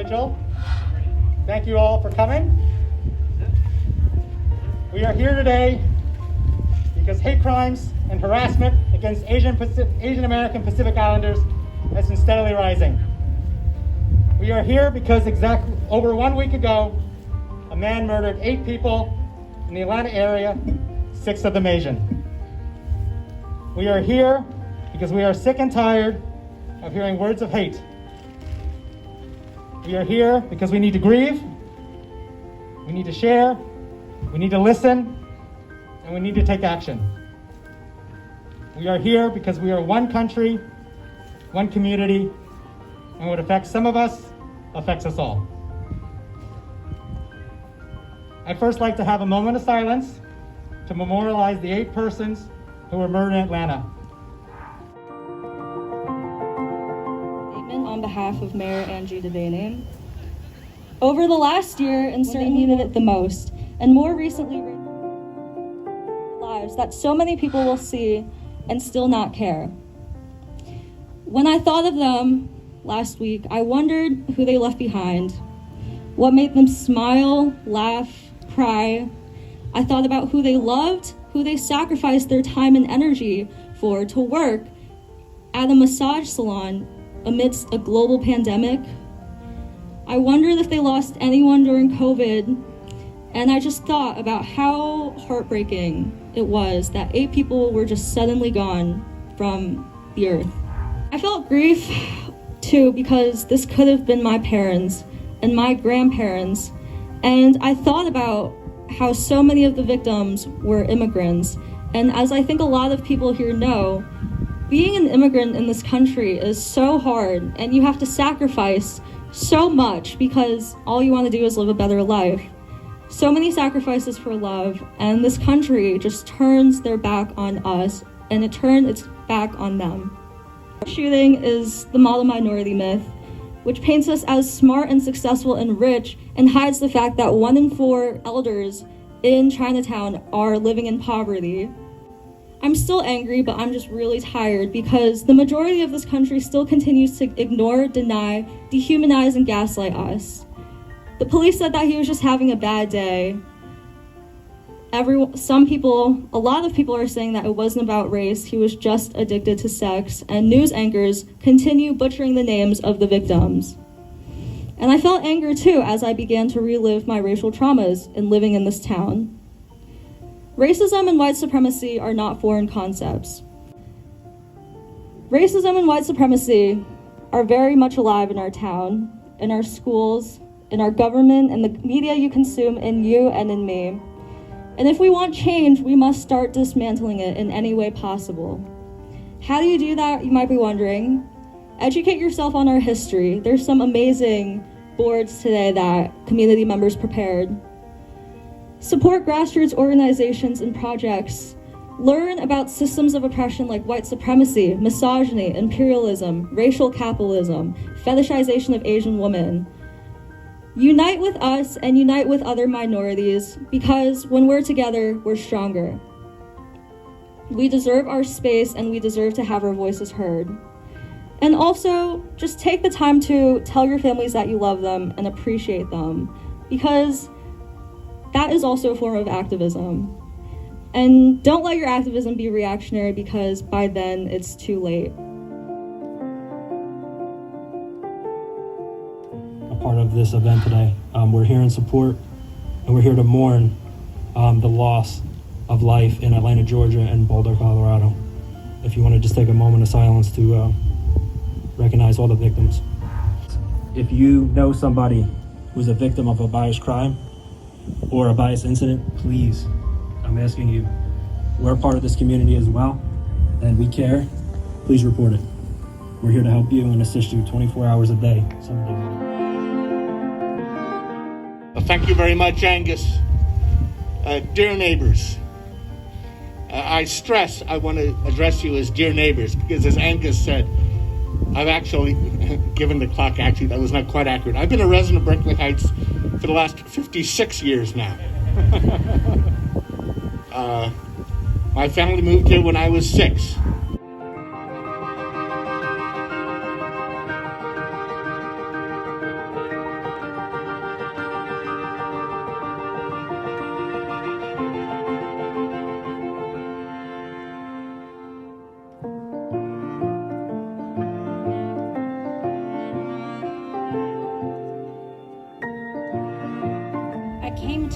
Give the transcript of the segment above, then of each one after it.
Vigil. Thank you all for coming. We are here today because hate crimes and harassment against Asian American Pacific Islanders has been steadily rising. We are here because exactly over 1 week ago, a man murdered 8 people in the Atlanta area, 6 of them Asian. We are here because we are sick and tired of hearing words of hate. We are here because we need to grieve, we need to share, we need to listen, and we need to take action. We are here because we are one country, one community, and what affects some of us affects us all. I'd first like to have a moment of silence to memorialize the 8 persons who were murdered in Atlanta. On behalf of Mayor Angie Devaney. Over the last year, and certainly needed it the most, and more recently, lives that so many people will see and still not care. When I thought of them last week, I wondered who they left behind, what made them smile, laugh, cry. I thought about who they loved, who they sacrificed their time and energy for to work at a massage salon amidst a global pandemic. I wondered if they lost anyone during COVID, and I just thought about how heartbreaking it was that 8 people were just suddenly gone from the earth. I felt grief too because this could have been my parents and my grandparents, and I thought about how so many of the victims were immigrants, and as I think a lot of people here know, being an immigrant in this country is so hard, and you have to sacrifice so much because all you want to do is live a better life. So many sacrifices for love, and this country just turns their back on us, and it turned its back on them. Shooting is the model minority myth, which paints us as smart and successful and rich, and hides the fact that 1 in 4 elders in Chinatown are living in poverty. I'm still angry, but I'm just really tired because the majority of this country still continues to ignore, deny, dehumanize, and gaslight us. The police said that he was just having a bad day. A lot of people are saying that it wasn't about race, he was just addicted to sex, and news anchors continue butchering the names of the victims. And I felt anger too as I began to relive my racial traumas in living in this town. Racism and white supremacy are not foreign concepts. Racism and white supremacy are very much alive in our town, in our schools, in our government, and the media you consume, in you and in me. And if we want change, we must start dismantling it in any way possible. How do you do that, you might be wondering? Educate yourself on our history. There's some amazing boards today that community members prepared. Support grassroots organizations and projects. Learn about systems of oppression like white supremacy, misogyny, imperialism, racial capitalism, fetishization of Asian women. Unite with us and unite with other minorities, because when we're together, we're stronger. We deserve our space and we deserve to have our voices heard. And also, just take the time to tell your families that you love them and appreciate them, because that is also a form of activism. And don't let your activism be reactionary, because by then it's too late. A part of this event today. We're here in support, and we're here to mourn the loss of life in Atlanta, Georgia, and Boulder, Colorado. If you want to just take a moment of silence to recognize all the victims. If you know somebody who's a victim of a biased crime or a biased incident, please, I'm asking you, we're a part of this community as well, and we care. Please report it. We're here to help you and assist you 24 hours a day, 7 days a week. Well, thank you very much, Angus. Dear neighbors, I stress I want to address you as dear neighbors, because as Angus said, I've actually, given the clock, actually, that was not quite accurate. I've been a resident of Berkeley Heights for the last 56 years now. My family moved here when I was 6.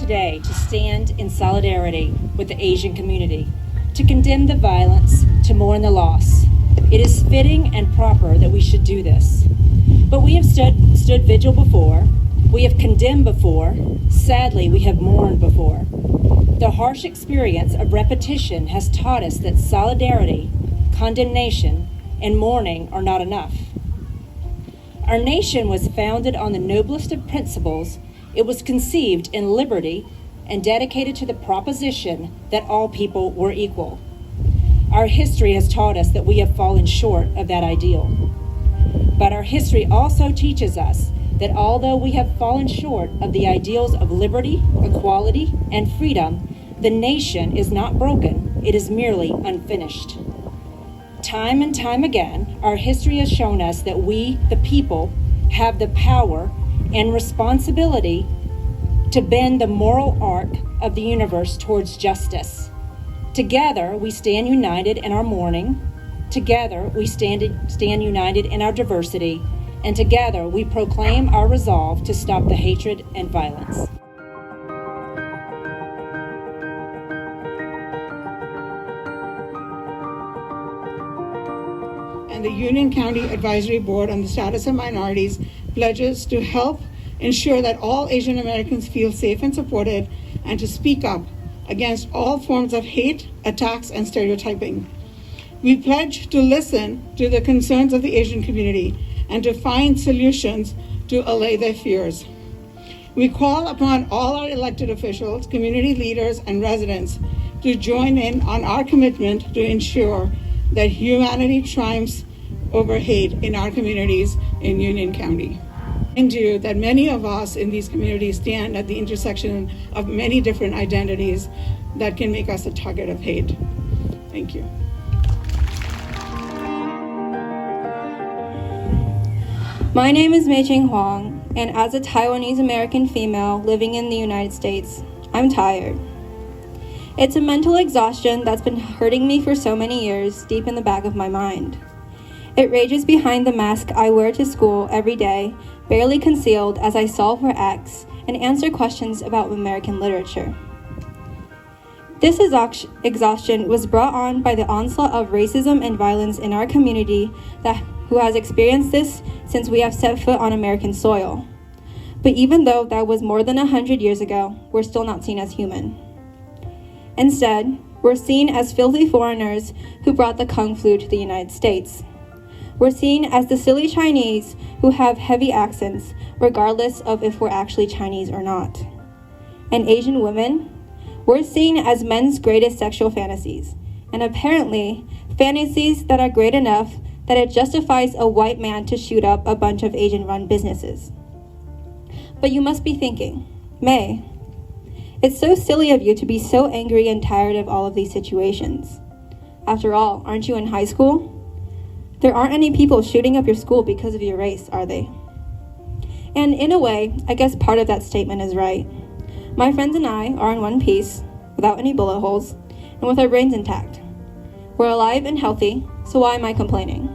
today to stand in solidarity with the Asian community, to condemn the violence, to mourn the loss. It is fitting and proper that we should do this. But we have stood vigil before, we have condemned before, sadly we have mourned before. The harsh experience of repetition has taught us that solidarity, condemnation, and mourning are not enough. Our nation was founded on the noblest of principles. It was conceived in liberty and dedicated to the proposition that all people were equal. Our history has taught us that we have fallen short of that ideal. But our history also teaches us that although we have fallen short of the ideals of liberty, equality, and freedom, the nation is not broken, it is merely unfinished. Time and time again, our history has shown us that we, the people, have the power and responsibility to bend the moral arc of the universe towards justice. Together, we stand united in our mourning. Together, we stand united in our diversity. And together, we proclaim our resolve to stop the hatred and violence. And the Union County Advisory Board on the Status of Minorities pledges to help ensure that all Asian Americans feel safe and supported, and to speak up against all forms of hate, attacks, and stereotyping. We pledge to listen to the concerns of the Asian community and to find solutions to allay their fears. We call upon all our elected officials, community leaders, and residents to join in on our commitment to ensure that humanity triumphs over hate in our communities in Union County. And you that many of us in these communities stand at the intersection of many different identities that can make us a target of hate. Thank you. My name is Mei Ching Huang, and as a Taiwanese American female living in the United States, I'm tired. It's a mental exhaustion that's been hurting me for so many years, deep in the back of my mind. It rages behind the mask I wear to school every day, barely concealed as I solve for X and answer questions about American literature. This exhaustion was brought on by the onslaught of racism and violence in our community who has experienced this since we have set foot on American soil. But even though that was more than 100 years ago, we're still not seen as human. Instead, we're seen as filthy foreigners who brought the Kung flu to the United States. We're seen as the silly Chinese who have heavy accents, regardless of if we're actually Chinese or not. And Asian women, we're seen as men's greatest sexual fantasies, and apparently fantasies that are great enough that it justifies a white man to shoot up a bunch of Asian-run businesses. But you must be thinking, May, it's so silly of you to be so angry and tired of all of these situations. After all, aren't you in high school? There aren't any people shooting up your school because of your race, are they? And in a way, I guess part of that statement is right. My friends and I are in one piece, without any bullet holes, and with our brains intact. We're alive and healthy, so why am I complaining?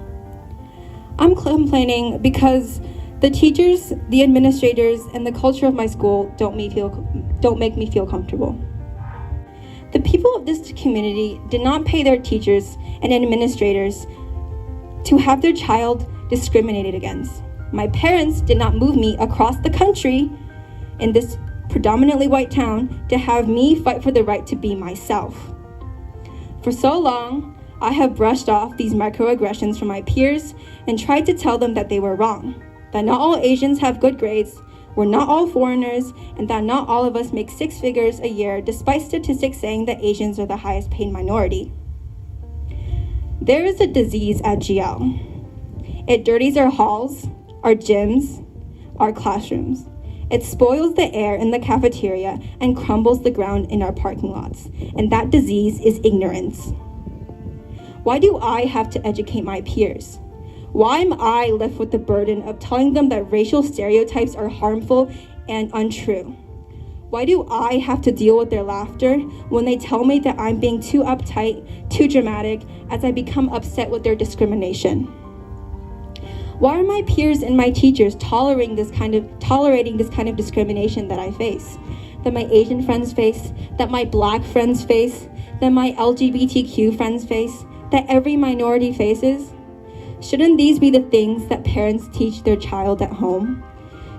I'm complaining because the teachers, the administrators, and the culture of my school don't make me feel comfortable. The people of this community did not pay their teachers and administrators to have their child discriminated against. My parents did not move me across the country in this predominantly white town to have me fight for the right to be myself. For so long, I have brushed off these microaggressions from my peers and tried to tell them that they were wrong, that not all Asians have good grades, we're not all foreigners, and that not all of us make 6 figures a year, despite statistics saying that Asians are the highest paid minority. There is a disease at GL. It dirties our halls, our gyms, our classrooms. It spoils the air in the cafeteria and crumbles the ground in our parking lots. And that disease is ignorance. Why do I have to educate my peers? Why am I left with the burden of telling them that racial stereotypes are harmful and untrue? Why do I have to deal with their laughter when they tell me that I'm being too uptight, too dramatic, as I become upset with their discrimination? Why are my peers and my teachers tolerating this kind of discrimination that I face? that my Asian friends face, that my Black friends face, that my LGBTQ friends face, that every minority faces? Shouldn't these be the things that parents teach their child at home?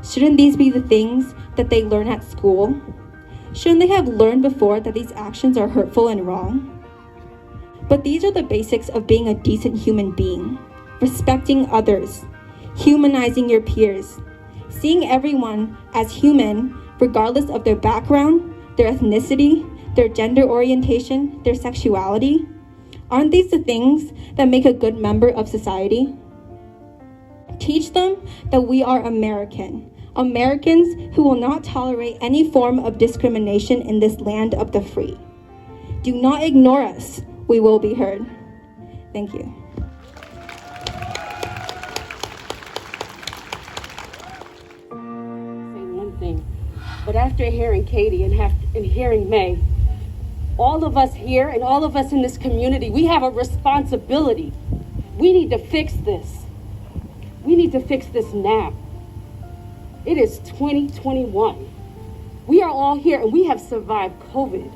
Shouldn't these be the things that they learn at school? Shouldn't they have learned before that these actions are hurtful and wrong? But these are the basics of being a decent human being: respecting others, humanizing your peers, seeing everyone as human regardless of their background, their ethnicity, their gender orientation, their sexuality. Aren't these the things that make a good member of society? Teach them that we are American, Americans who will not tolerate any form of discrimination in this land of the free. Do not ignore us. We will be heard. Thank you. Saying one thing, but after hearing Katie and hearing May, all of us here and all of us in this community, we have a responsibility. We need to fix this. We need to fix this now. It is 2021. We are all here and we have survived COVID.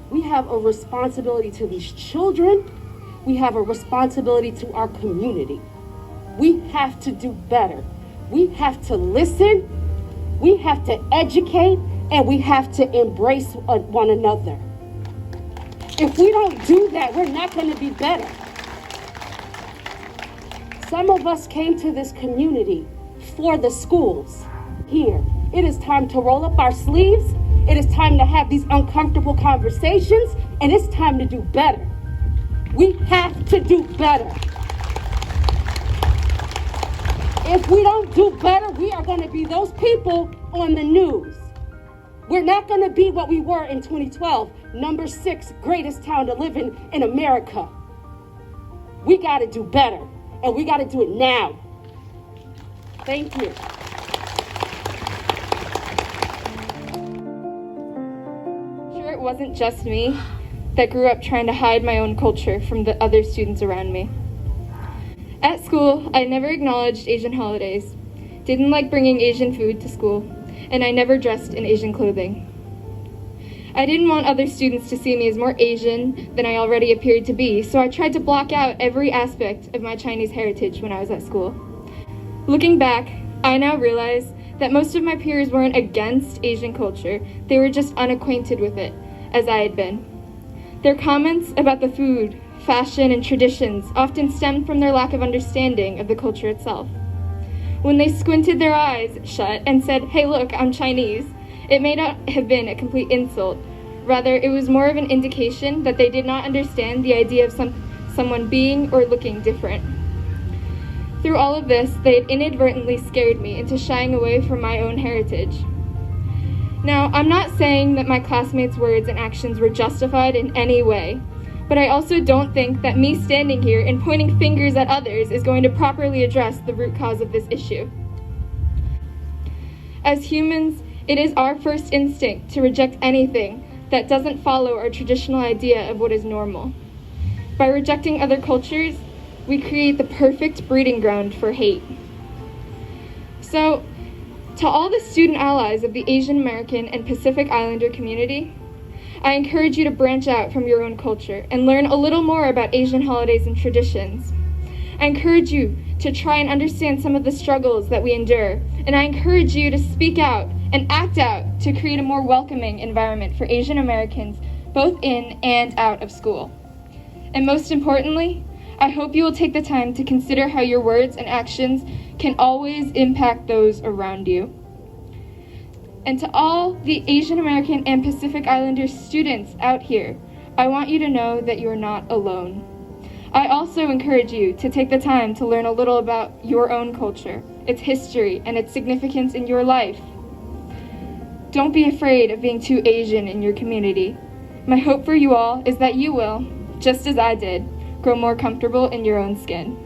We have a responsibility to these children. We have a responsibility to our community. We have to do better. We have to listen. We have to educate, and we have to embrace one another. If we don't do that, we're not going to be better. Some of us came to this community for the schools here. It is time to roll up our sleeves. It is time to have these uncomfortable conversations, and it's time to do better. We have to do better. If we don't do better, we are going to be those people on the news. We're not going to be what we were in 2012, number 6 greatest town to live in America. We got to do better, and we got to do it now. Thank you. Sure, it wasn't just me that grew up trying to hide my own culture from the other students around me. At school, I never acknowledged Asian holidays, didn't like bringing Asian food to school, and I never dressed in Asian clothing. I didn't want other students to see me as more Asian than I already appeared to be, so I tried to block out every aspect of my Chinese heritage when I was at school. Looking back, I now realize that most of my peers weren't against Asian culture, they were just unacquainted with it, as I had been. Their comments about the food, fashion, and traditions often stemmed from their lack of understanding of the culture itself. When they squinted their eyes shut and said, "Hey look, I'm Chinese," it may not have been a complete insult. Rather, it was more of an indication that they did not understand the idea of someone being or looking different. Through all of this, they had inadvertently scared me into shying away from my own heritage. Now, I'm not saying that my classmates' words and actions were justified in any way, but I also don't think that me standing here and pointing fingers at others is going to properly address the root cause of this issue. As humans, it is our first instinct to reject anything that doesn't follow our traditional idea of what is normal. By rejecting other cultures, we create the perfect breeding ground for hate. So, to all the student allies of the Asian American and Pacific Islander community, I encourage you to branch out from your own culture and learn a little more about Asian holidays and traditions. I encourage you to try and understand some of the struggles that we endure, and I encourage you to speak out and act out to create a more welcoming environment for Asian Americans, both in and out of school. And most importantly, I hope you will take the time to consider how your words and actions can always impact those around you. And to all the Asian American and Pacific Islander students out here, I want you to know that you're not alone. I also encourage you to take the time to learn a little about your own culture, its history, and its significance in your life. Don't be afraid of being too Asian in your community. My hope for you all is that you will, just as I did, grow more comfortable in your own skin.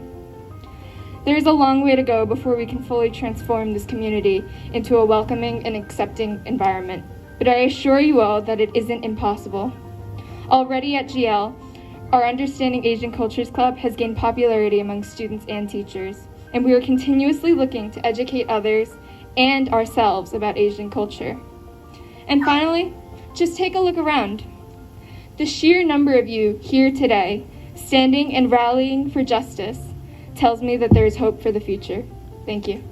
There is a long way to go before we can fully transform this community into a welcoming and accepting environment, but I assure you all that it isn't impossible. Already at GL, our Understanding Asian Cultures Club has gained popularity among students and teachers, and we are continuously looking to educate others and ourselves about Asian culture. And finally, just take a look around. The sheer number of you here today, standing and rallying for justice, tells me that there is hope for the future. Thank you.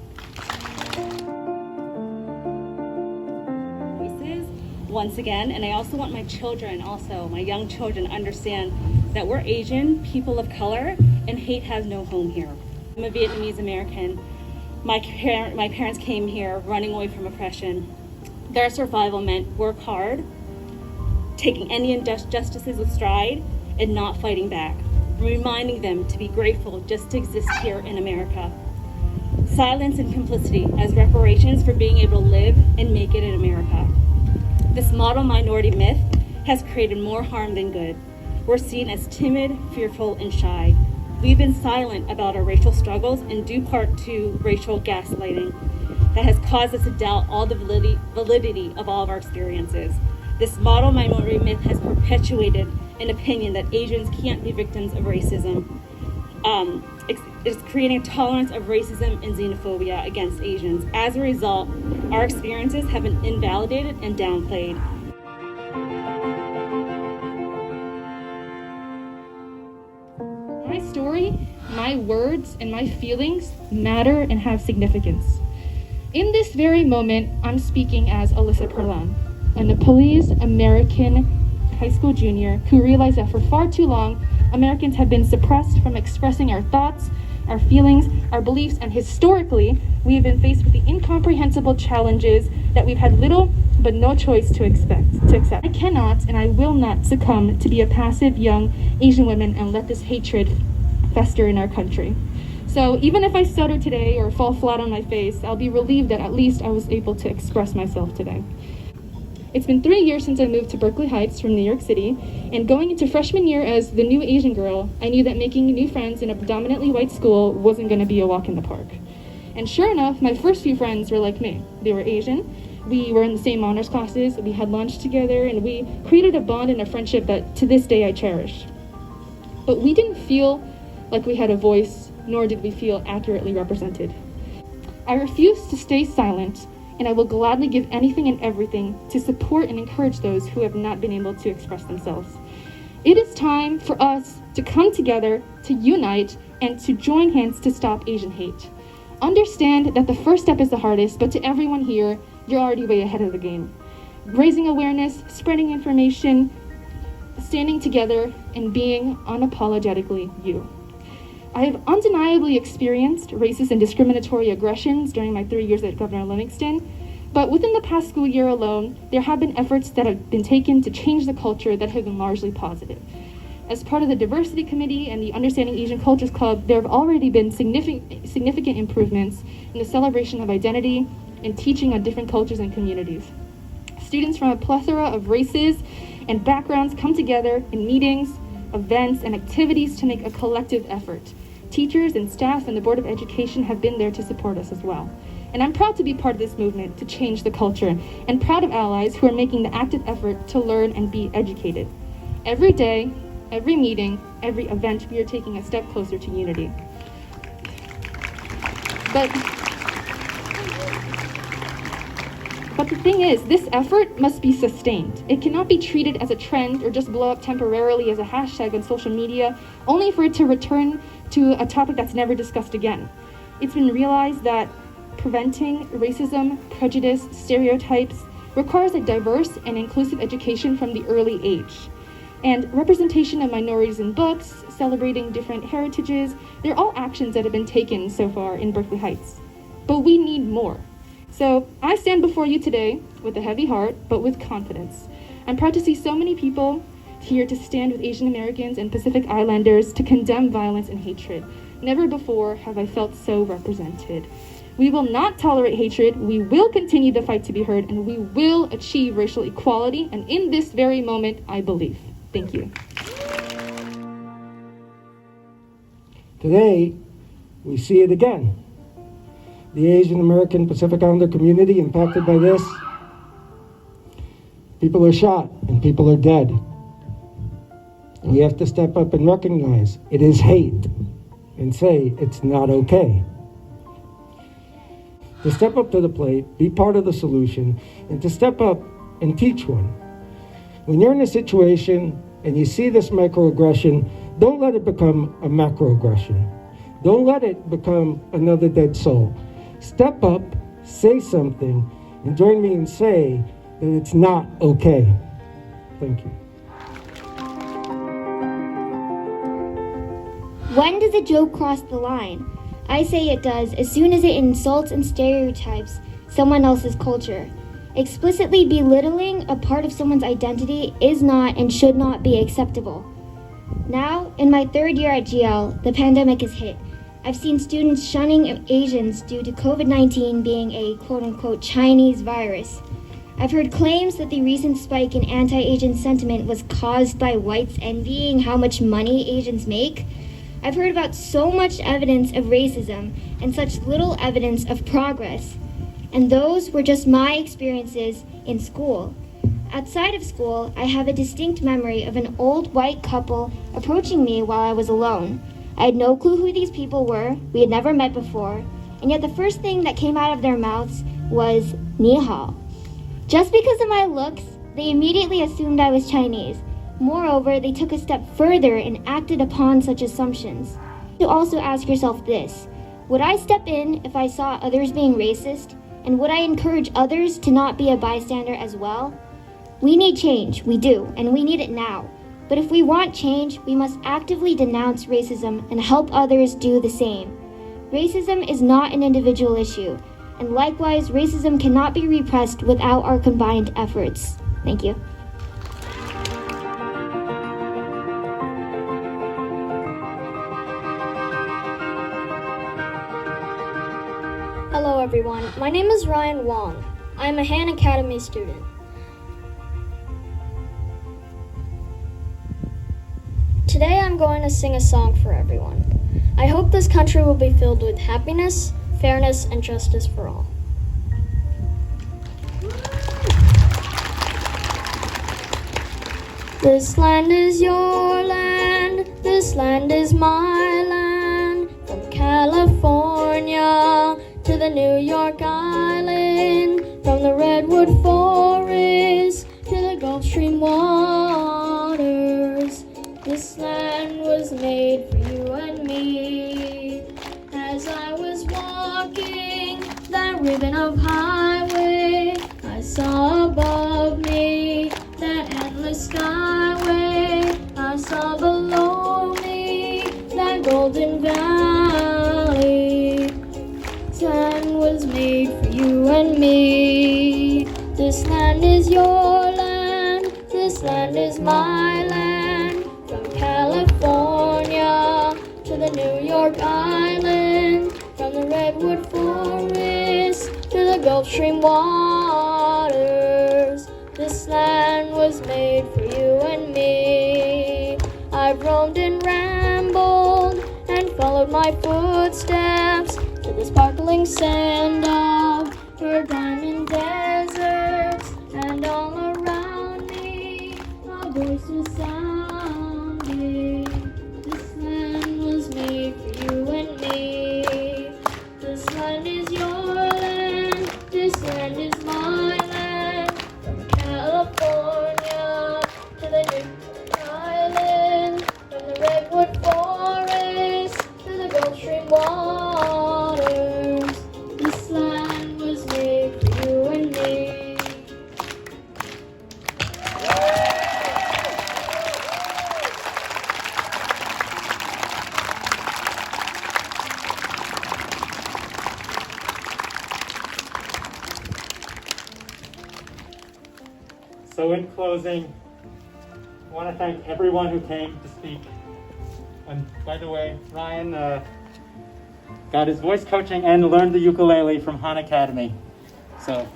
Once again, and I also want my children, my young children, understand that we're Asian, people of color, and hate has no home here. I'm a Vietnamese American. My parents came here running away from oppression. Their survival meant work hard, taking any injustices with stride, and not fighting back, reminding them to be grateful just to exist here in America. Silence and complicity as reparations for being able to live and make it in America. This model minority myth has created more harm than good. We're seen as timid, fearful, and shy. We've been silent about our racial struggles in due part to racial gaslighting that has caused us to doubt all the validity of all of our experiences. This model minority myth has perpetuated an opinion that Asians can't be victims of racism. It's creating a tolerance of racism and xenophobia against Asians. As a result, our experiences have been invalidated and downplayed. My story, my words, and my feelings matter and have significance. In this very moment, I'm speaking as Alyssa Perlan, a Nepalese American high school junior who realized that for far too long, Americans have been suppressed from expressing our thoughts, our feelings, our beliefs, and historically, we have been faced with the incomprehensible challenges that we've had little but no choice to accept. I cannot and I will not succumb to be a passive young Asian woman and let this hatred fester in our country. So even if I stutter today or fall flat on my face, I'll be relieved that at least I was able to express myself today. It's been 3 years since I moved to Berkeley Heights from New York City, and going into freshman year as the new Asian girl, I knew that making new friends in a predominantly white school wasn't going to be a walk in the park. And sure enough, my first few friends were like me. They were Asian, we were in the same honors classes, we had lunch together, and we created a bond and a friendship that to this day I cherish. But we didn't feel like we had a voice, nor did we feel accurately represented. I refused to stay silent, and I will gladly give anything and everything to support and encourage those who have not been able to express themselves. It is time for us to come together, to unite, and to join hands to stop Asian hate. Understand that the first step is the hardest, but to everyone here, you're already way ahead of the game. Raising awareness, spreading information, standing together, and being unapologetically you. I have undeniably experienced racist and discriminatory aggressions during my 3 years at Governor Livingston, but within the past school year alone, there have been efforts that have been taken to change the culture that have been largely positive. As part of the Diversity Committee and the Understanding Asian Cultures Club, there have already been significant improvements in the celebration of identity and teaching on different cultures and communities. Students from a plethora of races and backgrounds come together in meetings, events, and activities to make a collective effort. Teachers and staff and the Board of Education have been there to support us as well. And I'm proud to be part of this movement to change the culture, and proud of allies who are making the active effort to learn and be educated. Every day, every meeting, every event, we are taking a step closer to unity. But the thing is, this effort must be sustained. It cannot be treated as a trend or just blow up temporarily as a hashtag on social media, only for it to return to a topic that's never discussed again. It's been realized that preventing racism, prejudice, stereotypes requires a diverse and inclusive education from the early age. And representation of minorities in books, celebrating different heritages, they're all actions that have been taken so far in Berkeley Heights. But we need more. So I stand before you today with a heavy heart, but with confidence. I'm proud to see so many people here to stand with Asian Americans and Pacific Islanders to condemn violence and hatred. Never before have I felt so represented. We will not tolerate hatred, we will continue to fight to be heard, and we will achieve racial equality, and in this very moment, I believe. Thank you. Today, we see it again. The Asian American Pacific Islander community impacted by this. People are shot and people are dead. And we have to step up and recognize it is hate and say it's not okay. To step up to the plate, be part of the solution, and to step up and teach one. When you're in a situation and you see this microaggression, don't let it become a macroaggression. Don't let it become another dead soul. Step up, say something, and join me and say that it's not okay. Thank you. When does a joke cross the line? I say it does as soon as it insults and stereotypes someone else's culture. Explicitly belittling a part of someone's identity is not and should not be acceptable. Now, in my third year at GL, the pandemic has hit. I've seen students shunning Asians due to COVID-19 being a quote-unquote Chinese virus. I've heard claims that the recent spike in anti-Asian sentiment was caused by whites envying how much money Asians make. I've heard about so much evidence of racism and such little evidence of progress. And those were just my experiences in school. Outside of school, I have a distinct memory of an old white couple approaching me while I was alone. I had no clue who these people were, we had never met before, and yet the first thing that came out of their mouths was "Ni hao." Just because of my looks, they immediately assumed I was Chinese. Moreover, they took a step further and acted upon such assumptions. You also ask yourself this: would I step in if I saw others being racist? And would I encourage others to not be a bystander as well? We need change, we do, and we need it now. But if we want change, we must actively denounce racism and help others do the same. Racism is not an individual issue, and likewise, racism cannot be repressed without our combined efforts. Thank you. Hello everyone, my name is Ryan Wong. I am a Han Academy student. Today I'm going to sing a song for everyone. I hope this country will be filled with happiness, fairness, and justice for all. This land is your land, this land is my land. From California to the New York Island, from the Redwood Forest to the Gulf Stream waters. This land was made for you and me. As I was walking that ribbon of highway, I saw above me that endless skyway. I saw below me that golden valley. This land was made for you and me. This land is your land, this land is my land. From California to the New York Island, from the Redwood Forest to the Gulf Stream waters. This land was made for you and me. I've roamed and rambled and followed my footsteps to the sparkling sand of her diamond deserts, and all around me a voice was sounding. This land was made for you and me. This land is your land, this land is my land. From California to the New Island, from the Redwood Forest to the Gulf Stream waters. This land was made for you and me. So in closing, I want to thank everyone who came to speak. And by the way, Ryan got his voice coaching and learned the ukulele from Han Academy. So